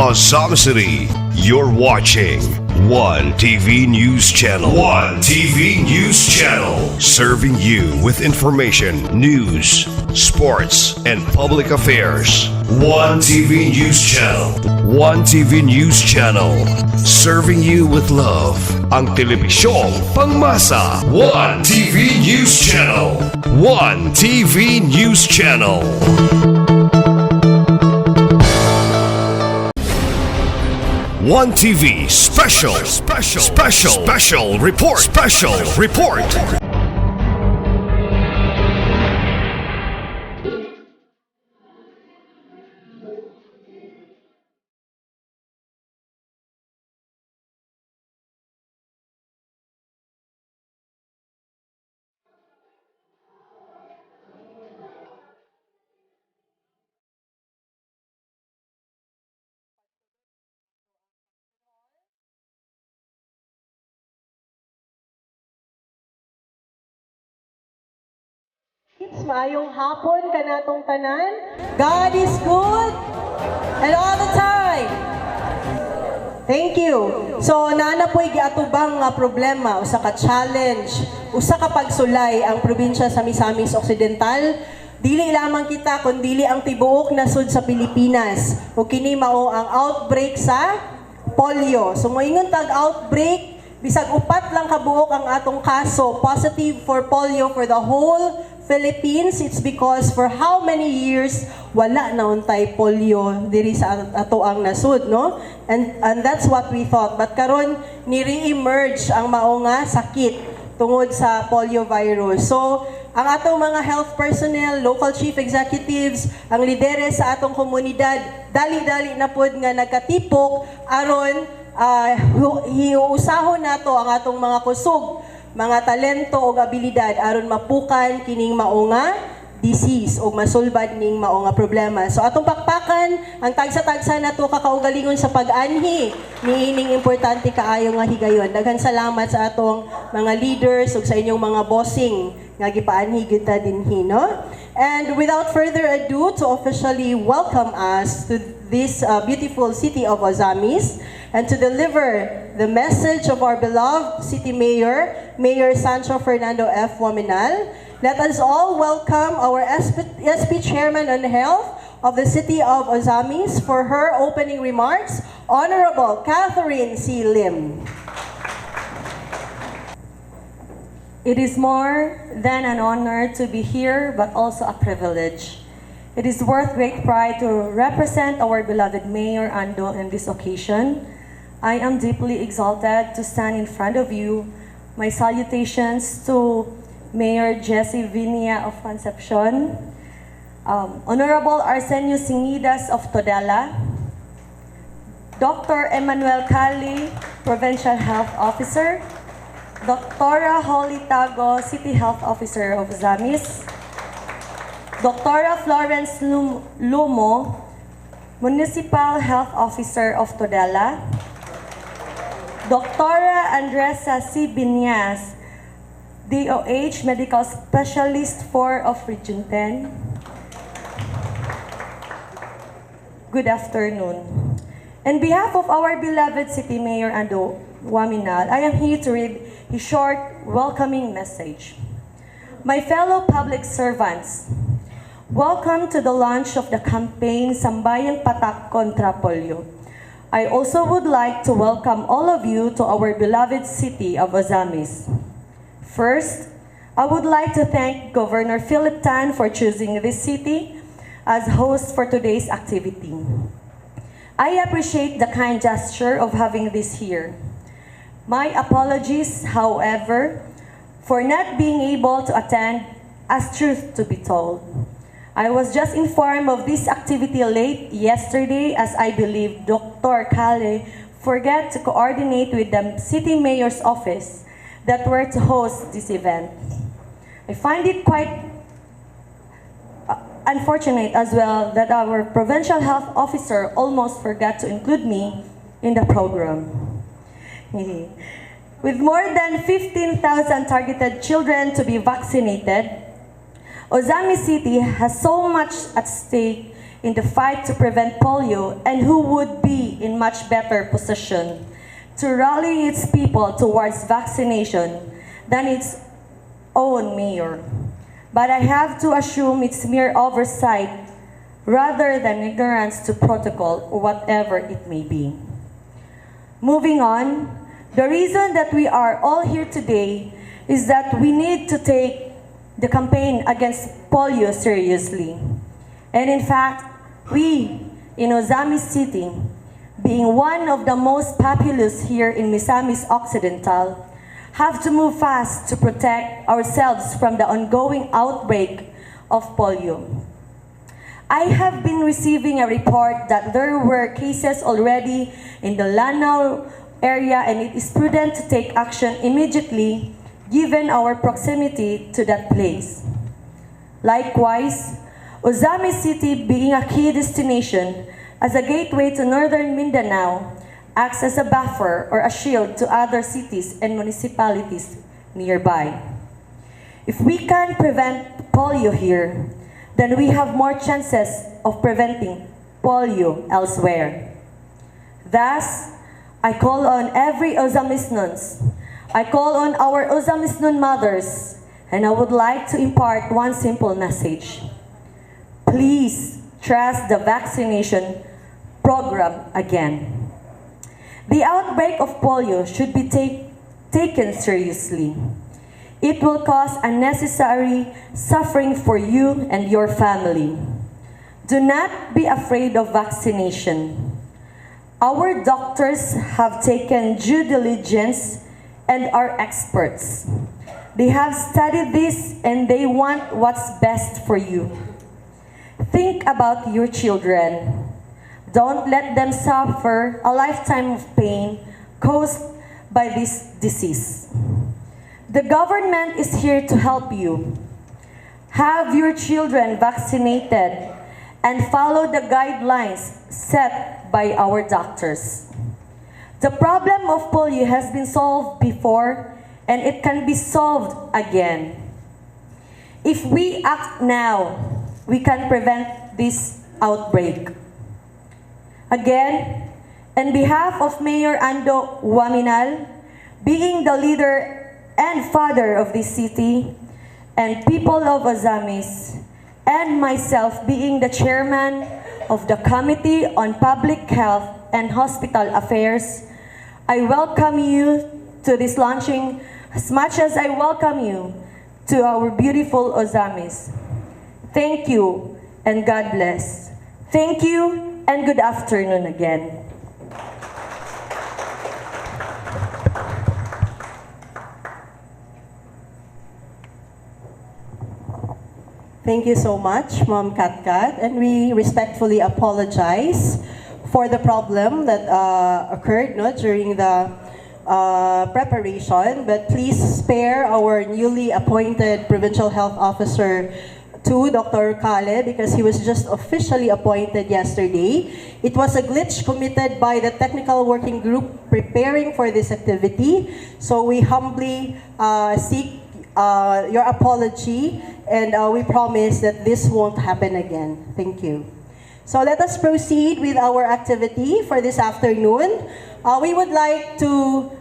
OZAMIZ City. You're watching One TV News Channel. One TV News Channel. Serving you with information, news, sports, and public affairs. One TV News Channel. One TV News Channel. Serving you with love. Ang telebisyong pangmasa. One TV News Channel. One TV News Channel. One TV special report. Maayong hapon kanatong tanan. God is good and all the time. Thank you. So nana po'y giatubang nga problema, usa ka challenge, usa ka pagsulay ang probinsya sa Misamis Occidental. Dili lamang kita kundi ang tibuok nasud sa Pilipinas. O kini mao ang outbreak sa polio. So moingon tag outbreak, bisag upat lang kabuok ang atong kaso positive for polio for the whole Philippines. It's because for how many years wala na untay polio diri sa ato ang nasud, no? And that's what we thought. But karon ni re-emerge ang mao nga sakit tungod sa polio virus. So ang atong mga health personnel, local chief executives, ang lideres sa atong komunidad, dali-dali na pod nga nagkatipok aron hiusahon nato ang atong mga kusog, mga talento o abilidad aron mapukan kining mao nga disease o masulbad ning mao nga problema. So atong pakpakan ang tagsa-tagsa nato kakaugalingon sa pag-anhi niining importante kaayo nga higayon. Daghan salamat sa atong mga leaders ug sa inyong mga bossing nga gipaanhi gyud ta dinhi, no? And without further ado, to officially welcome us to this beautiful city of OZAMIZ and to deliver the message of our beloved city mayor, Mayor Sancho Fernando F. Waminal, let us all welcome our SP Chairman on Health of the city of OZAMIZ for her opening remarks, Honorable Catherine C. Lim. It is more than an honor to be here, but also a privilege. It is worth great pride to represent our beloved Mayor Ando in this occasion. I am deeply exalted to stand in front of you. My salutations to Mayor Jessie Vinia of Concepcion, Honorable Arsenio Singidas of Todela, Dr. Emmanuel Cali, Provincial Health Officer, Dr. Holly Tago, City Health Officer of OZAMIZ, Dr. Florence Lumo, Municipal Health Officer of Todela, Dr. Andresa C. Binyas, DOH Medical Specialist 4 of Region 10. Good afternoon. On behalf of our beloved City Mayor Ando Waminal, I am here to read his short welcoming message. My fellow public servants, welcome to the launch of the campaign Sambayang PATAK Kontra Polio. I also would like to welcome all of you to our beloved city of OZAMIZ. First, I would like to thank Governor Philip Tan for choosing this city as host for today's activity. I appreciate the kind gesture of having this here. My apologies, however, for not being able to attend, as truth to be told. I was just informed of this activity late yesterday, as I believe Dr. Kale forgot to coordinate with the City Mayor's office that were to host this event. I find it quite unfortunate as well that our Provincial Health Officer almost forgot to include me in the program. With more than 15,000 targeted children to be vaccinated, OZAMIZ City has so much at stake in the fight to prevent polio and who would be in much better position to rally its people towards vaccination than its own mayor. But I have to assume it's mere oversight rather than ignorance to protocol or whatever it may be. Moving on, the reason that we are all here today is that we need to take the campaign against polio seriously. And in fact, we in OZAMIZ City, being one of the most populous here in Misamis Occidental, have to move fast to protect ourselves from the ongoing outbreak of polio. I have been receiving a report that there were cases already in the Lanao area and it is prudent to take action immediately given our proximity to that place. Likewise, OZAMIZ City, being a key destination as a gateway to northern Mindanao, acts as a buffer or a shield to other cities and municipalities nearby. If we can prevent polio here, then we have more chances of preventing polio elsewhere. Thus, I call on every OZAMIZNONs, I call on our OZAMIZNON mothers, and I would like to impart one simple message. Please trust the vaccination program again. The outbreak of polio should be taken seriously. It will cause unnecessary suffering for you and your family. Do not be afraid of vaccination. Our doctors have taken due diligence and are experts. They have studied this and they want what's best for you. Think about your children. Don't let them suffer a lifetime of pain caused by this disease. The government is here to help you. Have your children vaccinated and follow the guidelines set by our doctors. The problem of polio has been solved before and it can be solved again. If we act now, we can prevent this outbreak. Again, on behalf of Mayor Ando Waminal, being the leader and father of this city, and people of OZAMIZ, and myself being the chairman of the Committee on Public Health and Hospital Affairs, I welcome you to this launching as much as I welcome you to our beautiful OZAMIZ. Thank you and God bless. Thank you and good afternoon again. Thank you so much, Ma'am Katkat, and we respectfully apologize for the problem that occurred during the preparation, but please spare our newly appointed Provincial Health Officer to Dr. Kale because he was just officially appointed yesterday. It was a glitch committed by the technical working group preparing for this activity, so we humbly seek your apology, and we promise that this won't happen again. Thank you. So let us proceed with our activity for this afternoon. We would like to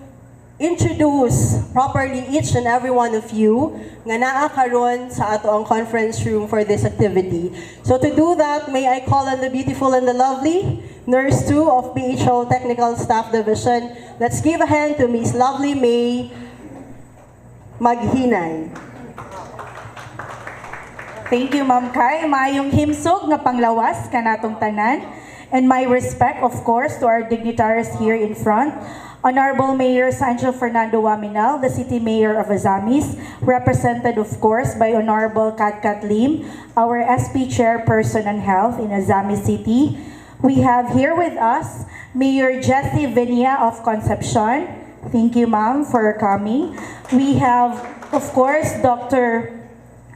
introduce properly each and every one of you nga naa karon sa ato ang conference room for this activity. So to do that, may I call on the beautiful and the lovely Nurse 2 of PHO Technical Staff Division. Let's give a hand to Miss Lovely May Maghinay. Thank you, Ma'am Kai. Mayong himsog nga panglawas kanatong tanan. And my respect, of course, to our dignitaries here in front. Honorable Mayor Sancho Fernando Waminal, the City Mayor of OZAMIZ, represented, of course, by Honorable Katkat Lim, our SP Chairperson on Health in OZAMIZ City. We have here with us Mayor Jessie Vinia of Concepcion. Thank you, ma'am, for coming. We have, of course, Dr.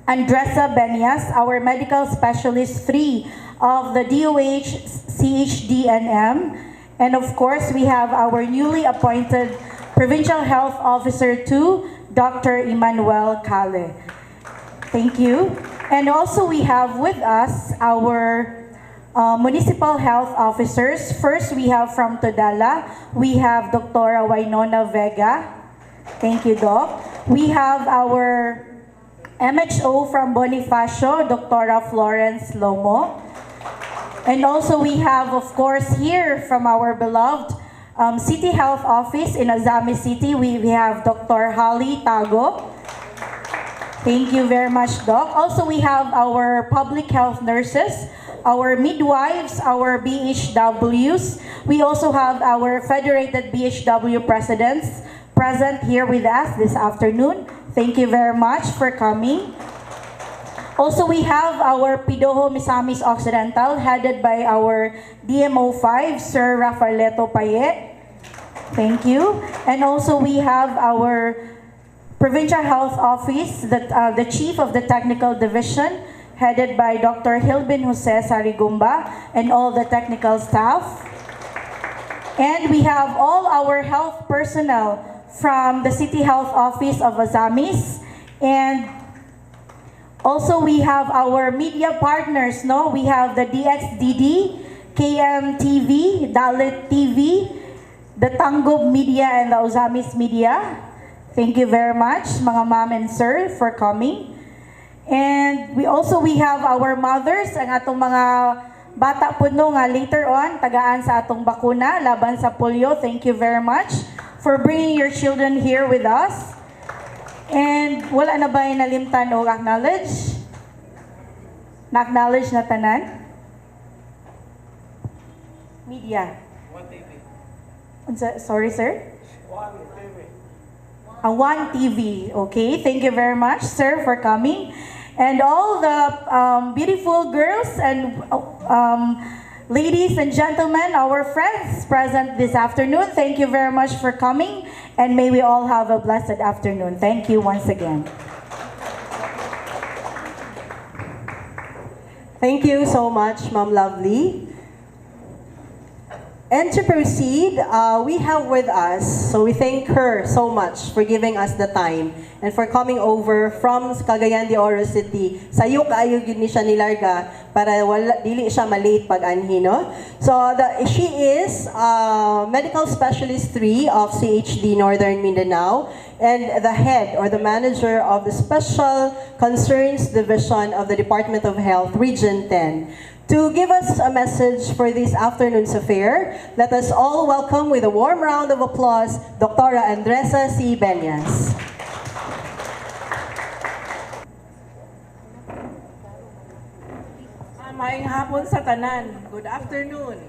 Andressa Benias, our medical specialist 3 of the DOH CHDNM. And of course, we have our newly appointed Provincial Health Officer 2, Dr. Emmanuel Kale. Thank you. And also we have with us our municipal health officers. First, we have from Todala, we have Dr. Wainona Vega. Thank you, Doc. We have our MHO from Bonifacio, Dr. Florence Lomo. And also we have, of course, here from our beloved City Health Office in OZAMIZ City, we have Dr. Holly Tago. Thank you very much, Doc. Also, we have our public health nurses, our midwives, our BHWs. We also have our federated BHW presidents present here with us this afternoon. Thank you very much for coming. Also, we have our Pidoho Misamis Occidental, headed by our DMO5, Sir Rafaeleto Payet. Thank you. And also, we have our Provincial Health Office, the Chief of the Technical Division, headed by Dr. Hilbin Jose Sarigumba, and all the technical staff. And we have all our health personnel from the City Health Office of OZAMIZ, and also we have our media partners, no? We have the DXDD, KMTV, Dalit TV, the TUNGO Media, and the OZAMIZ Media. Thank you very much, mga ma'am and sir, for coming. And we have our mothers, ang atong mga bata po no, nga later on, tagaan sa atong bakuna, laban sa polio. Thank you very much for bringing your children here with us. And wala na ba yung nalimtan o acknowledge? Na-acknowledge na tanan? Media. Sorry, sir? One TV. Okay, thank you very much, sir, for coming. And all the beautiful girls and ladies and gentlemen, our friends present this afternoon, thank you very much for coming, and may we all have a blessed afternoon. Thank you once again. Thank you so much, Ma'am Lovely. And to proceed, we have with us, so we thank her so much for giving us the time and for coming over from Cagayan de Oro City. Sayo kaayo gyud ni siya nilarga para wala dili siya malate pag anhi, no? So she is medical specialist 3 of CHD Northern Mindanao and the head or the manager of the Special Concerns Division of the Department of Health Region 10. To give us a message for this afternoon's affair, let us all welcome with a warm round of applause, Dr. Andresa C. Benyas. Maayong hapon sa tanan. Good afternoon.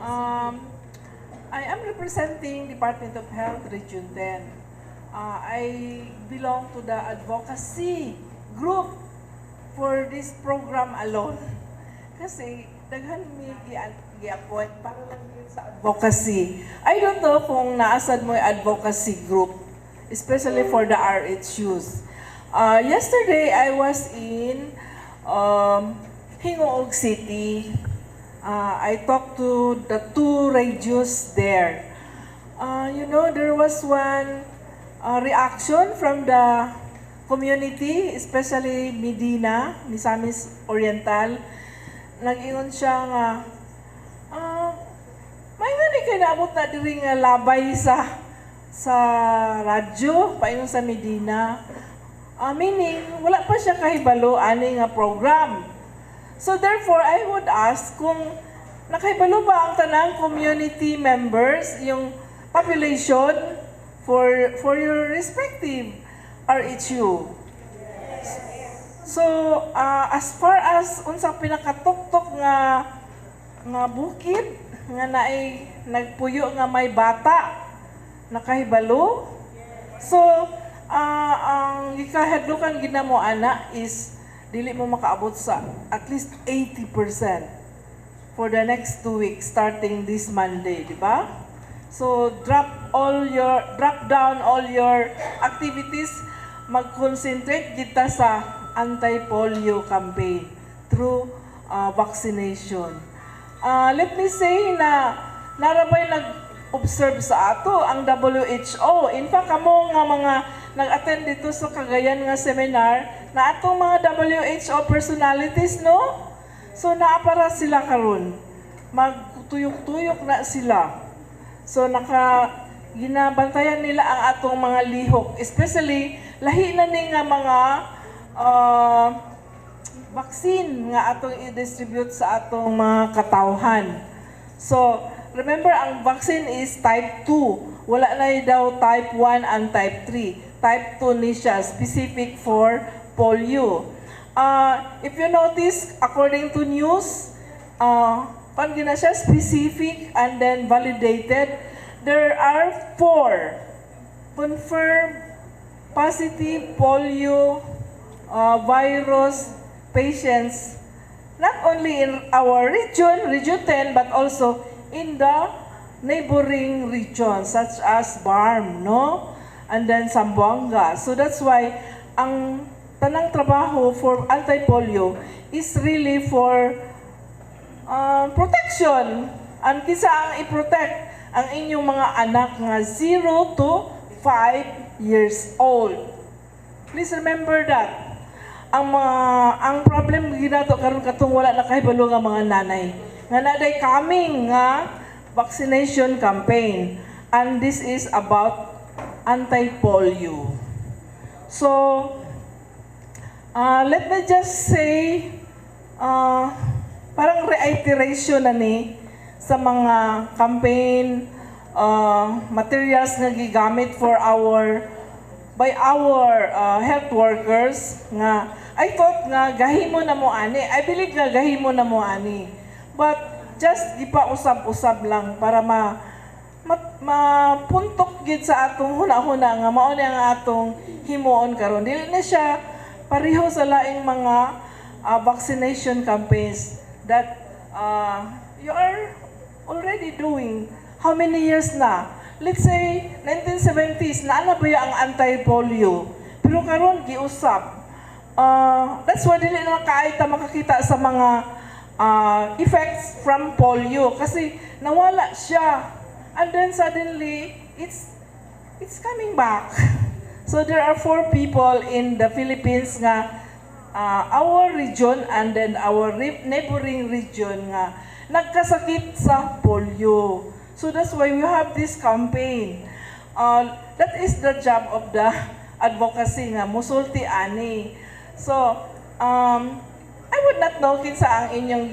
I am representing Department of Health Region 10. I belong to the advocacy group for this program alone. Kasi daghan mi gi-appoint para lang yun sa advocacy. I don't know kung naasad mo yung advocacy group, especially for the RHUs. Yesterday, I was in Hingoog City. I talked to the 2 radios there. You know, there was one reaction from the community, especially Medina, Misamis Oriental. Nag-ingon siya nga, may nani kayo naabot na diri nga labay sa radyo, paingon sa Medina. Meaning, wala pa siya kahibalo ani nga program. So therefore, I would ask kung nakahibalo ba ang tanang community members, yung population for your respective RHU. So, as far as unsang pinakatuktok nga bukid nga naay nagpuyo nga may bata nakahibalo. So, ang gikahadlukan gid namo ana is dili mo makaabot sa at least 80% for the next 2 weeks starting this Monday, di ba? So, drop down all your activities. Mag-concentrate kita sa anti-polio campaign through vaccination. Let me say na narabay nag-observe sa ato ang WHO. In fact, kamo nga mga nag-attend dito sa Cagayan nga seminar na atong mga WHO personalities, no? So naapara sila karon. Magtuyok-tuyok na sila. So ginabantayan nila ang atong mga lihok, especially lahi na ni nga mga vaccine nga atong i-distribute sa atong mga katawhan. So remember, ang vaccine is type 2. Wala na daw type 1 and type 3. Type 2 ni siya, specific for polio. If you notice, according to news, pag na siya specific and then validated, there are 4 confirmed positive polio virus patients, not only in our region, Region 10, but also in the neighboring regions such as Barm, no? And then Zamboanga. So that's why ang tanang trabaho for anti-polio is really for protection. And kisa ang i-protect ang inyong mga anak nga 0 to 5 years old. Please remember that. Ang problem ginato karon katong wala na kahibalo nga mga nanay. Nga naday coming nga vaccination campaign. And this is about anti-polio. So, let me just say, parang reiteration na ni sa mga campaign materials nga gigamit by our health workers nga I thought nga gahimo na mo ani. I believe nga gahimo na mo ani. But just gipa-usab-usab lang para mapuntok gid sa atong huna-huna nga mao ni ang atong himuon karon. Dili na siya pareho sa laing mga vaccination campaigns that you are already doing. How many years na? Let's say 1970s na ba ang anti-polio? Pero karon giusab. That's why dili na kaayta makakita sa mga effects from polio kasi nawala siya. And then suddenly, it's coming back. So there are 4 people in the Philippines nga, our region and then our neighboring region nga, nagkasakit sa polio. So that's why we have this campaign. That is the job of the advocacy nga, musulti ani. So, I would not know kinsa ang inyong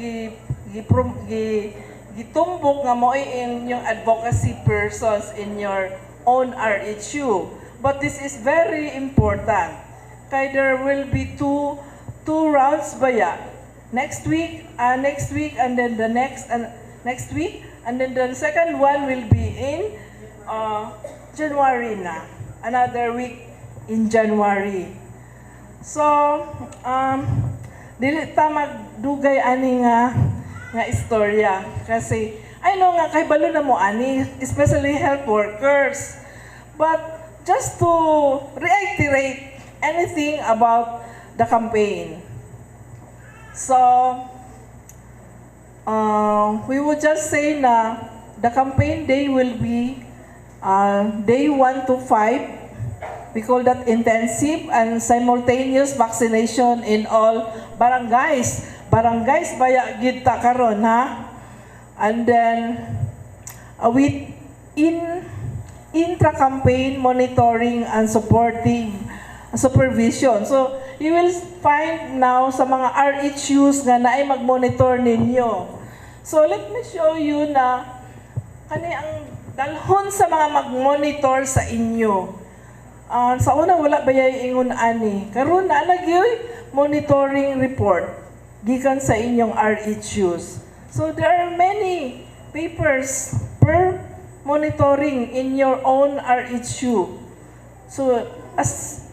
gitumbok nga mo inyong advocacy persons in your own RHU. But this is very important. Kaya there will be two rounds ba ya? Next week, and then the next week, and then the second one will be in January na. Another week in January. So, dili ta magdugay ani nga istorya kasi I know nga kay balo na mo ani, especially health workers. But just to reiterate anything about the campaign. So, we would just say na the campaign day will be day 1 to 5. We call that intensive and simultaneous vaccination in all barangays. Barangays baya gid ta karon ha. And then with intra-campaign monitoring and supervision. So you will find now sa mga RHUs nga naay mag-monitor ninyo. So let me show you na kani ang dalhon sa mga mag-monitor sa inyo. Sa una wala bayay ingon ani. Karon na lagyoy monitoring report gikan sa inyong RHUs. So there are many papers per monitoring in your own RHU. So as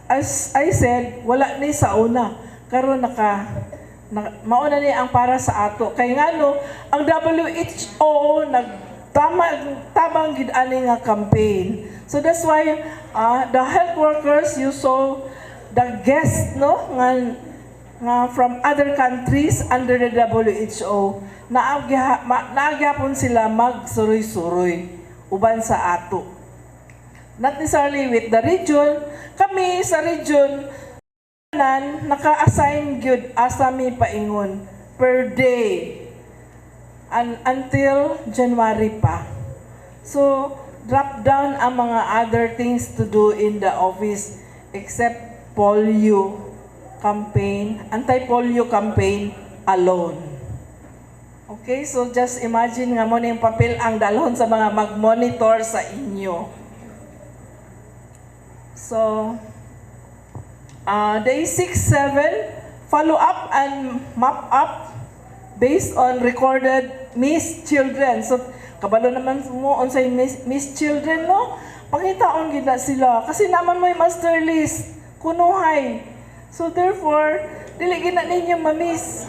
I said, wala ni sa una. Karon mauna ni ang para sa ato. Kay ngano ang WHO tabang gid ani nga campaign. So that's why the health workers, you saw the guests, no, nga from other countries under the WHO, naagyapon sila magsuroy-suroy uban sa ato. Not necessarily with the region. Kami sa region naka-assign gyud asa mi paingon per day until January pa. So, drop down ang mga other things to do in the office except polio campaign, anti-polio campaign alone. Okay, so just imagine nga mo na yung papel ang dalhon sa mga mag-monitor sa inyo. So, day 6, 7, follow up and map up based on recorded missed children. So, kabalo naman mo on sa missed children, no? Pangitaon gid na sila. Kasi naman mo yung master list, kunuhay. So, therefore, dili gid na ninyo ma-miss.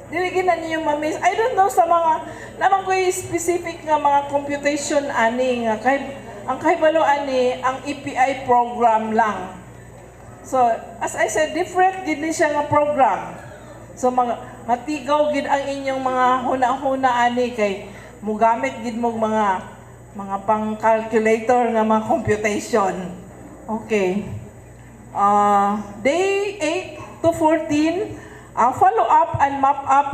Diligin na niyo ma-miss. I don't know sa mga, naman ko yung specific nga mga computation ani, nga ang kahibalo ani, ang EPI program lang. So, as I said, different gid ni siya nga program. So, matigaw gid ang inyong mga huna-huna ani, kay mugamit gid mo mga pang-calculator nga mga computation. Okay. Day 8 to 14, follow up and map up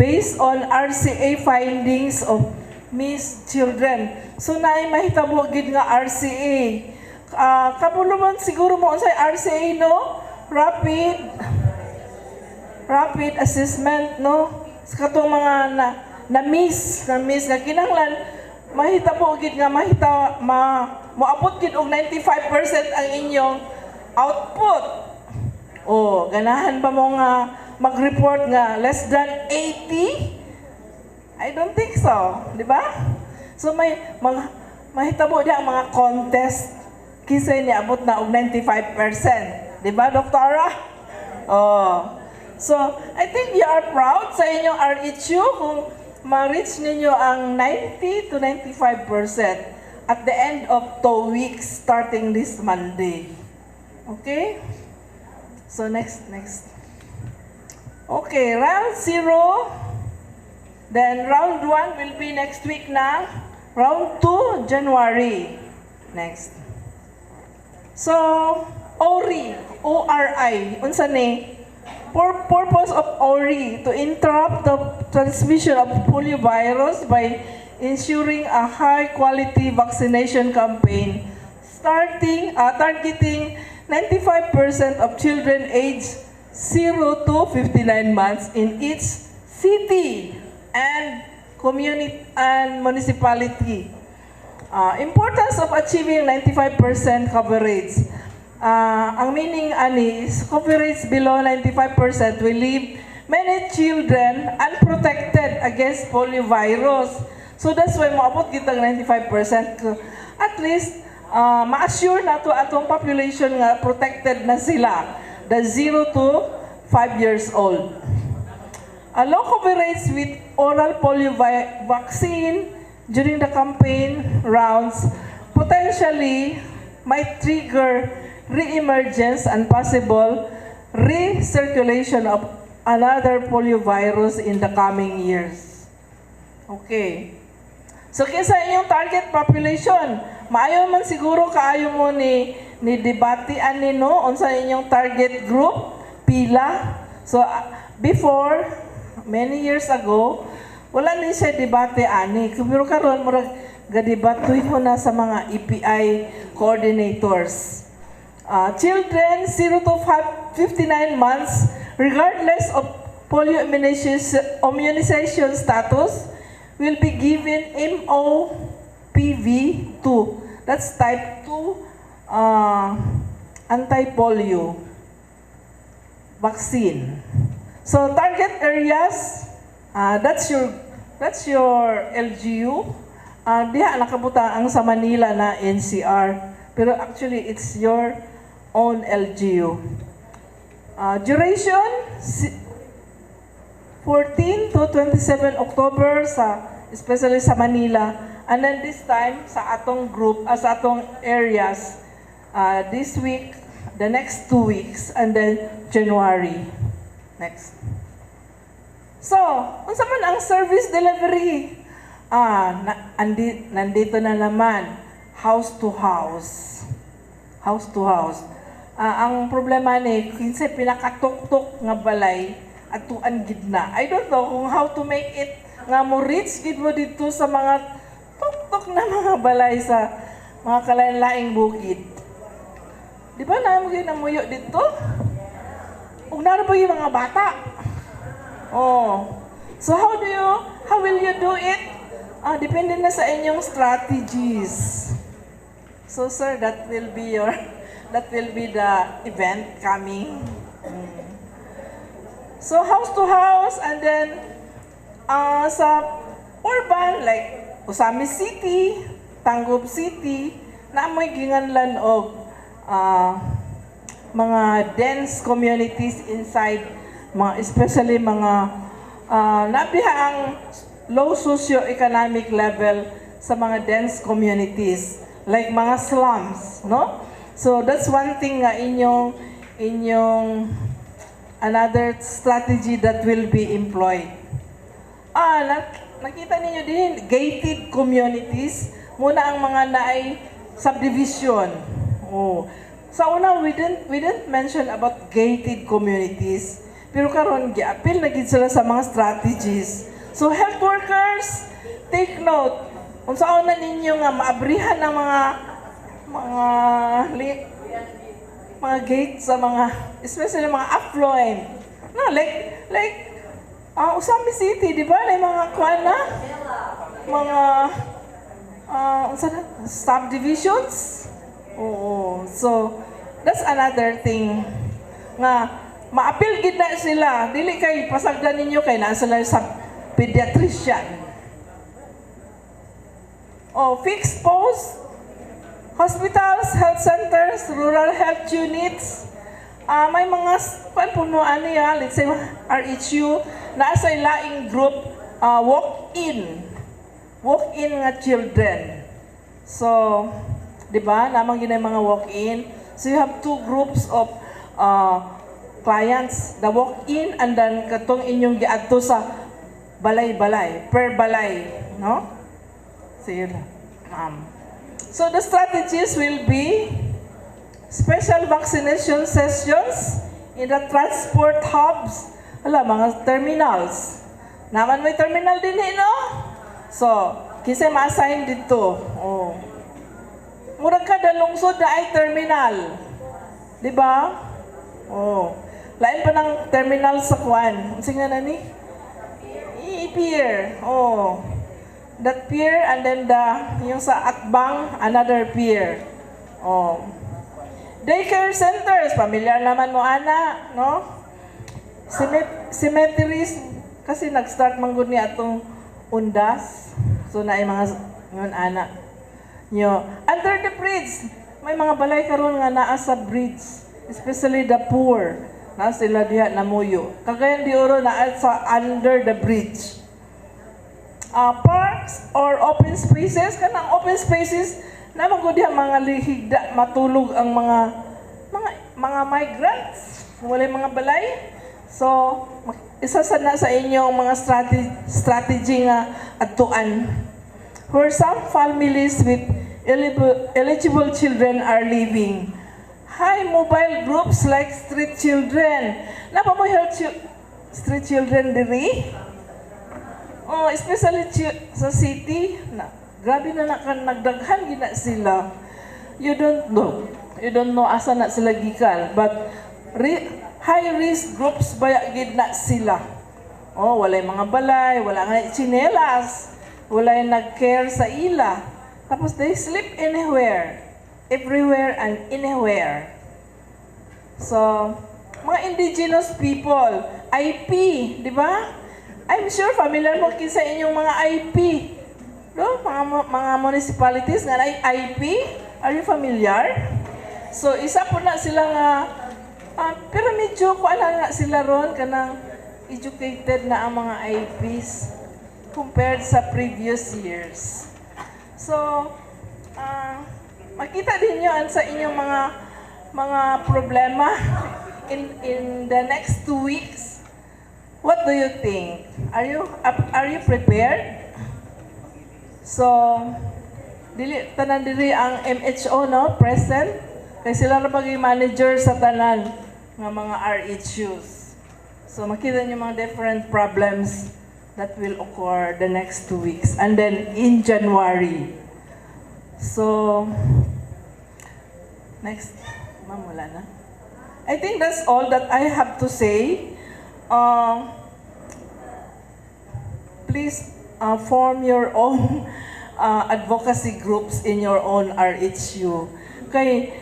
based on RCA findings of missed children. So, naay mahitabo gid nga RCA. Kapulo man siguro mo sa RCA, no? Rapid assessment, no? Sa katong mga na-miss nga kinahanglan, mahitabo gid nga moabot gid og 95% ang inyong output. Oh, ganahan ba mo nga mag-report nga less than 80? I don't think so, di ba? So mahitabo diya ang mga contest kisay ni abot na og 95%, di ba, Doktora? Oh. So, I think you are proud sa inyong RHU kung ma-reach ninyo ang 90 to 95% at the end of 2 weeks starting this Monday. Okay? So, next. Okay, round 0. Then, round 1 will be next week na. Round 2, January. Next. So, ORI, O-R-I, unsa ni? Purpose of ORI, to interrupt the transmission of polio virus by ensuring a high-quality vaccination campaign targeting 95% of children aged 0 to 59 months in each city and community and municipality. Importance of achieving 95% coverage. Ang meaning ani is coverage below 95% will leave many children unprotected against polio virus. So that's why maabot kita 95%. At least ma-assure na to atong population nga protected na sila, the 0 to 5 years old. A low coverage with oral polio vaccine during the campaign rounds potentially might trigger re-emergence and possible recirculation of another polio virus in the coming years. Okay. So, kinsa inyong target population? Maayo man siguro kaayo mo ni debatian ni no unsa inyong target group, pila. So, before, many years ago, wala ni siya debate ani. Pero karon murag gadebatoy na sa mga EPI coordinators. Children 0 to 59 months, regardless of polio immunization status, will be given MOPV2. That's type 2 anti-polio vaccine. So target areas, that's your LGU. Diha nakabuta ang sa Manila na NCR. Pero actually, it's your own LGU. Duration, 14 to 27 October, especially sa Manila. And then this time, sa atong group, sa atong areas, this week, the next 2 weeks, and then January. Next. So, unsa man ang service delivery? Nandito na naman. House to house. House to house. Ang problema ni, kinsa pinakatuktok nga balay, atuan gid na. I don't know kung how to make it nga mo reach gid mo dito sa mga tuktok na mga balay sa mga kalain-laing bukid. Di ba na mo gyud namuyo dito? Ug naara pa yung mga bata. Oh. So how will you do it? Depende na sa inyong strategies. So sir, that will be the event coming. So house to house, and then sa urban like OZAMIZ City, TUNGO City, na may ginganlan og mga dense communities inside, especially mga nabihang low socio-economic level sa mga dense communities like mga slums, no? So that's one thing nga inyong another strategy that will be employed. Nakita ninyo din gated communities muna ang mga naay subdivision. Oh. Sa una we didn't mention about gated communities, pero karon gi-appeal na gid sila sa mga strategies. So health workers, take note. Unsaon na ninyo nga maabrihan ng mga gates sa mga, especially mga affluent. No, like OZAMIZ City, di ba? May mga kuana, mga subdivisions. Oo. So that's another thing nga maapil gid na sila. Dili kay pasagdan ninyo kay naa sila sa pediatrician. Fixed post, hospitals, health centers, rural health units. May mga punuan niya, let's say RHU, na sa laing group, walk-in nga children. So, di ba, namang yun mga walk-in. So you have two groups of clients, the walk-in and then katong inyong giadto sa balay-balay, per balay, no? So yun, So the strategies will be special vaccination sessions in the transport hubs, mga terminals. Naman may terminal din no? So, kisay ma-assign dito. Oh. Murag kada lungsod na ay terminal. Di ba? Oh. Lain pa ng terminal sa Kwan. Sige na ni? Pier. Oh. That pier, and then yung sa Atbang, another pier. Oh. Daycare centers, familiar naman mo ana, no? Cemeteries, kasi nag-start manggod ni atong undas. So na ay mga ngon ana. Under the bridge, may mga balay karon nga naa sa bridge, especially the poor. Na sila diha namuyo. Kagayan di oro naa sa under the bridge. Parks or open spaces, kanang open spaces na magudya mga lihigda matulog ang mga migrants, wala mga balay. So isa sana sa inyong mga strategy nga atuan, where some families with eligible children are living. High mobile groups like street children. Napa mo street children diri? Especially sa city, grabe na nagdaghan gina sila. You don't know asa na sila gikan, but high risk groups baya gid na sila. Walay mga balay, wala nga tsinelas, walay nag-care sa ila. Tapos they sleep anywhere, everywhere and anywhere. So, mga indigenous people, IP, di ba? I'm sure familiar mo sa inyong mga IP. No? Mga municipalities nga na IP. Are you familiar? So, isa po na sila nga, pero medyo kuan na sila ron, kanang educated na ang mga IPs compared sa previous years. So, makita din nyo sa inyong mga problema in the next 2 weeks. What do you think? Are you prepared? So, tanan diri ang MHO, no, present. Kay sila ra pag manager sa tanan nga mga RHUs. So makita niyo mga different problems that will occur the next 2 weeks. And then in January. So, next, ma'am, wala na. I think that's all that I have to say. Please form your own advocacy groups in your own RHU. Kay,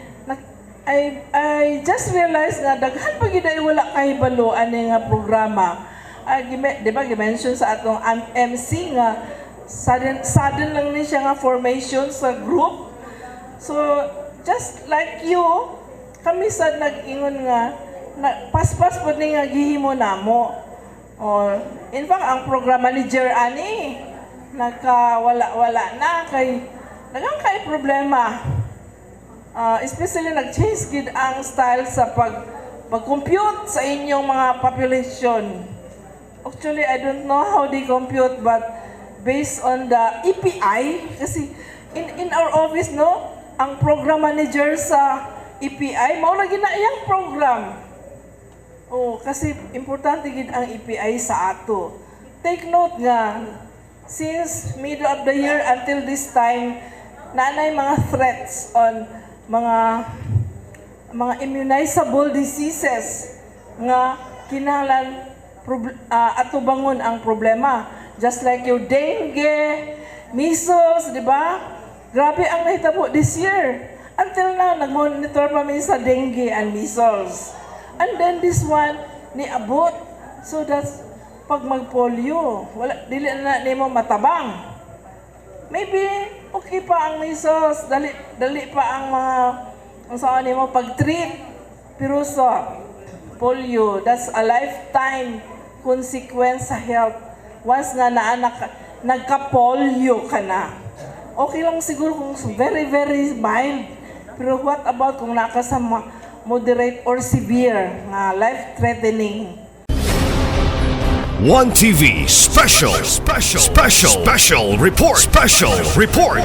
I just realized nga daghan pag iday wala kahibalo ani nga programa. Di ba gi-mention sa atong MC nga sudden lang ni siya nga formation sa group. So just like you, kami sad nag-ingon nga paspas pod ni nga gihimo namo. Or in fact ang program manager ani wala na kay daghang kay problema. Especially nag-change gid ang style sa pag-compute sa inyong mga population. Actually, I don't know how they compute, but based on the EPI, kasi in our office, no, ang program manager sa EPI, mao lagi na iyang program. Kasi importante gid ang EPI sa ato. Take note nga, since middle of the year until this time, naanay mga threats on mga immunizable diseases nga kinahanglan atubangon ang problema. Just like your dengue, measles, di ba? Grabe ang nahitabo this year. Until now, nag-monitor pa min sa dengue and measles. And then this one, niabot. So that's pag mag-polio, dili na nimo matabang. Maybe okay pa ang measles, dali pa ang mga saan mo pag-treat. Pero sa polio, that's a lifetime consequence sa health. Once nga nagka-polio ka na. Okay lang siguro kung very, very mild. Pero what about kung naka sa moderate or severe nga life-threatening? One TV special report.